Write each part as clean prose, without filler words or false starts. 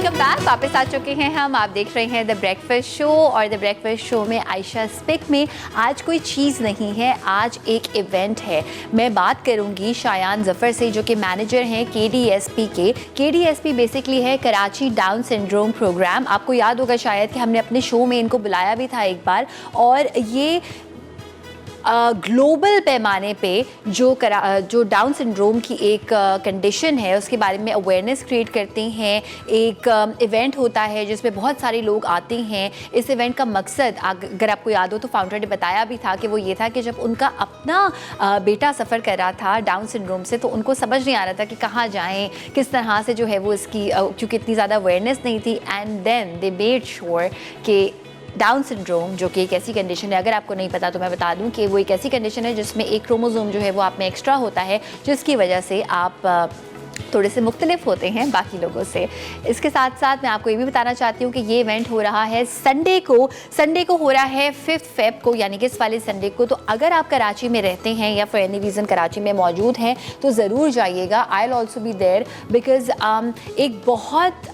Welcome back. वापस आ चुके हैं हम। आप देख रहे हैं द ब्रेकफास्ट शो और द ब्रेकफास्ट शो में आयशा स्पिक में आज कोई चीज़ नहीं है, आज एक इवेंट है। मैं बात करूंगी शायान ज़फ़र से जो कि मैनेजर हैं KDSP के। KDSP बेसिकली है कराची डाउन सिंड्रोम प्रोग्राम। आपको याद होगा शायद कि हमने अपने शो में इनको बुलाया भी था एक बार, और ये ग्लोबल पैमाने पे जो डाउन सिंड्रोम की एक कंडीशन है उसके बारे में अवेयरनेस क्रिएट करते हैं। एक इवेंट होता है जिसमें बहुत सारे लोग आते हैं। इस इवेंट का मकसद अगर आपको याद हो तो फाउंडर ने बताया भी था कि वो ये था कि जब उनका अपना बेटा सफ़र कर रहा था डाउन सिंड्रोम से, तो उनको समझ नहीं आ रहा था कि कहाँ जाएँ, किस तरह से जो है वो इसकी, क्योंकि इतनी ज़्यादा अवेयरनेस नहीं थी। And then they made sure कि डाउन सिंड्रोम जो कि एक ऐसी कंडीशन है, अगर आपको नहीं पता तो मैं बता दूं कि वो एक ऐसी कंडीशन है जिसमें एक क्रोमोसोम जो है वो आप में एक्स्ट्रा होता है, जिसकी वजह से आप थोड़े से मुख्तलिफ होते हैं बाकी लोगों से। इसके साथ साथ मैं आपको ये भी बताना चाहती हूँ कि ये इवेंट हो रहा है संडे को हो रहा है 5 फ़रवरी को, यानी कि इस वाले संडे को। तो अगर आप कराची में रहते हैं या फॉर एनी रीज़न कराची में मौजूद हैं तो ज़रूर जाइएगा। I will also be there because एक बहुत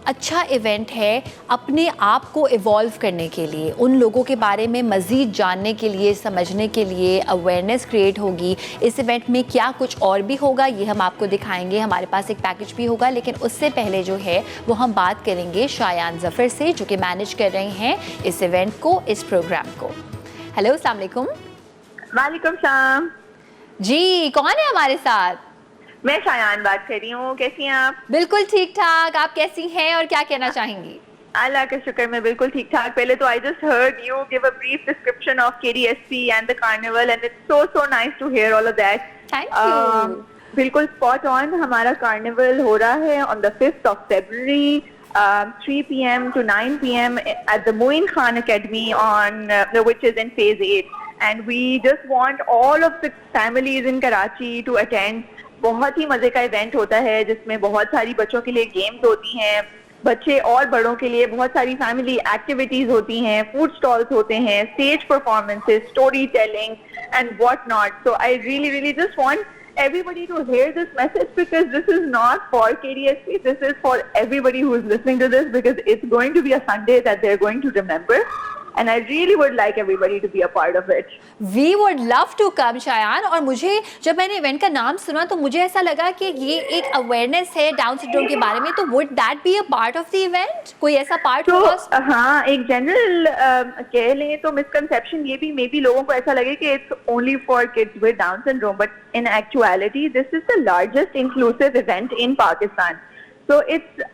अच्छा इवेंट है अपने आप को इवॉल्व करने के लिए, उन लोगों के बारे में मज़ीद जानने के लिए, समझने के लिए अवेयरनेस क्रिएट होगी। इस इवेंट में क्या कुछ और भी होगा ये हम आपको दिखाएंगे। हमारे पास एक पैकेज भी होगा, लेकिन उससे पहले जो है वो हम बात करेंगे शायान ज़फ़र से जो कि मैनेज कर रहे हैं इस इवेंट को, इस प्रोग्राम को। हेलो, अस्सलाम वालेकुम। वालेकुम सलाम जी, कौन है हमारे साथ? मैं शायान बात कर रही हूँ। कैसी हैं आप? बिल्कुल ठीक ठाक। आप कैसी हैं और क्या कहना चाहेंगी? अल्लाह का शुक्र, मैं बिल्कुल ठीक ठाक। पहले तो I just heard you give a brief description of KDSP and the carnival and it's so nice to hear all of that. Thank you. बिल्कुल स्पॉट ऑन। हमारा कार्निवल हो रहा है on the 5th of February, 3 p.m. to 9 p.m. at the Moin Khan Academy which is in phase 8, and we just want all of the families in Karachi to attend. बहुत ही मजे का event होता है जिसमें बहुत सारी बच्चों के लिए गेम्स होती हैं, बच्चे और बड़ों के लिए बहुत सारी फैमिली एक्टिविटीज होती हैं, फूड स्टॉल्स होते हैं, stage performances, story telling and what not. So I really just want everybody to hear this message because this is not for KDSP, this is for everybody who is listening to this, because it's going to be a Sunday that they're going to remember, and I really would like everybody to be a part of it. We would love to come Shayan. और मुझे जब मैंने event का नाम सुना तो मुझे ऐसा लगा कि ये एक अवेयरनेस है डाउन सिंड्रोम के बारे में, तो would that be a part of the event? कोई ऐसा पार्ट होगा? हाँ, एक जनरल कह लें तो मिसकंसेप्शन ये भी मे बी लोगों को ऐसा लगे कि it's only for kids with down syndrome, but in actuality this is the largest inclusive event in Pakistan. So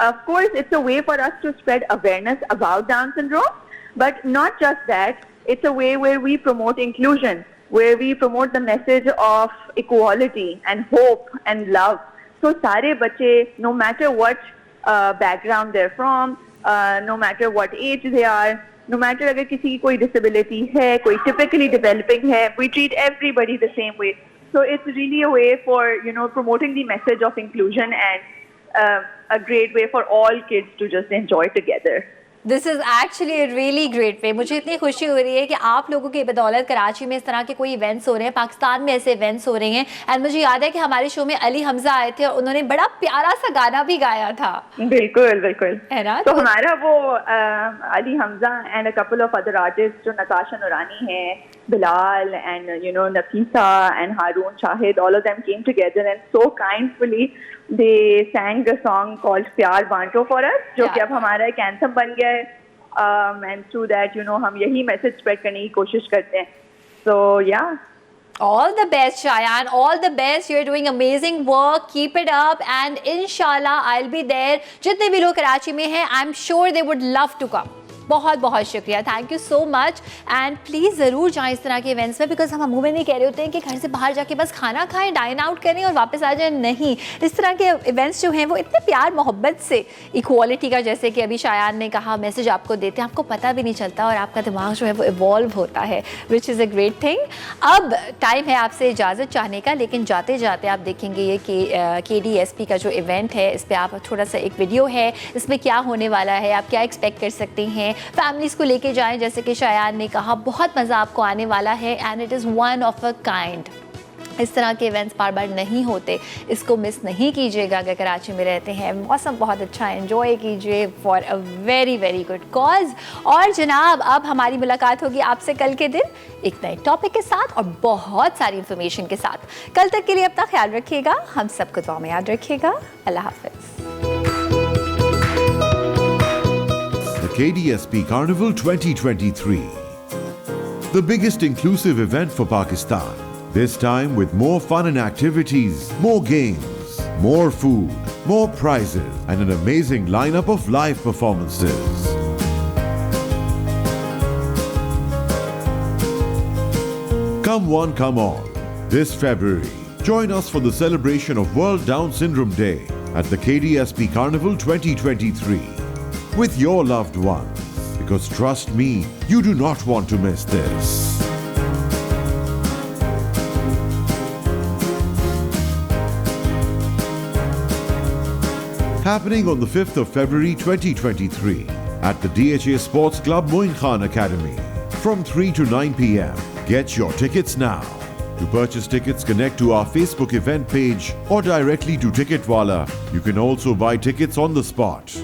of course it's a way for us to spread awareness about Down syndrome, but not just that, it's a way where we promote inclusion, where we promote the message of equality and hope and love. So सारे बच्चे, no matter what background they're from, no matter what age they are, no matter अगर किसी की कोई disability है, कोई typically developing है, we treat everybody the same way. So it's really a way for, promoting the message of inclusion and a great way for all kids to just enjoy together. This is actually a really great way. मुझे इतनी खुशी हो रही है कि आप लोगों की बदौलत कराची में इस तरह के कोई इवेंट्स हो रहे हैं, पाकिस्तान में ऐसे इवेंट्स हो रहे हैं। एंड मुझे याद है कि हमारे शो में अली हमजा आए थे और उन्होंने बड़ा प्यारा सा गाना भी गाया था। बिल्कुल है ना? तो हमारा वो Ali Hamza and a couple of other artist जो नताशा नूरानी है, Bilal and Nafisa and Haroon Shahid, all of them came together and so kindly they sang a song called प्यार बांटो for us, जो कि अब हमारा एक एंथम बन गया है, and through that हम यही मैसेज स्प्रेड करने की कोशिश करते हैं. So yeah. All the best, Shayan. All the best. You're doing amazing work. Keep it up, and inshallah I'll be there. जितने भी लोग कराची में हैं, I'm sure they would love to come. बहुत बहुत शुक्रिया, thank you so much. And please ज़रूर जाएं इस तरह के इवेंट्स में, बिकॉज हम अमूमन नहीं कह रहे होते हैं कि घर से बाहर जाके बस खाना खाएं, डाइन आउट करें और वापस आ जाएं। नहीं, इस तरह के इवेंट्स जो हैं वो इतने प्यार मोहब्बत से इक्वालिटी का, जैसे कि अभी शायान ने कहा, मैसेज आपको देते हैं, आपको पता भी नहीं चलता और आपका दिमाग जो है वो इवॉल्व होता है, which is a great thing. अब टाइम है आपसे इजाज़त चाहने का, लेकिन जाते जाते आप देखेंगे ये कि KDSP का जो इवेंट है इस पर आप थोड़ा सा एक वीडियो है, इसमें क्या होने वाला है, आप क्या एक्सपेक्ट कर सकते हैं। फैमिलीज़ को लेके जाएं, जैसे कि शायान ने कहा, बहुत मज़ा आपको आने वाला है, and it is one of a kind. इस तरह के इवेंट्स बार बार नहीं होते, इसको मिस नहीं कीजिएगा। अगर कराची में रहते हैं, मौसम बहुत अच्छा है, एंजॉय कीजिए for a very very good cause. और जनाब, अब हमारी मुलाकात होगी आपसे कल के दिन एक नए टॉपिक के साथ और बहुत सारी इंफॉर्मेशन के साथ। कल तक के लिए अपना ख्याल रखिएगा, हम सबको दुआ में याद रखिएगा। अल्लाह हाफिज़। The KDSP Carnival 2023, the biggest inclusive event for Pakistan. This time with more fun and activities, more games, more food, more prizes, and an amazing lineup of live performances. Come one, come all. This February, join us for the celebration of World Down Syndrome Day at the KDSP Carnival 2023 with your loved ones. Because trust me, you do not want to miss this. Happening on the 5th of February 2023 at the DHA Sports Club Moin Khan Academy from 3 to 9 p.m. Get your tickets now. To purchase tickets, connect to our Facebook event page or directly to Ticketwala. You can also buy tickets on the spot.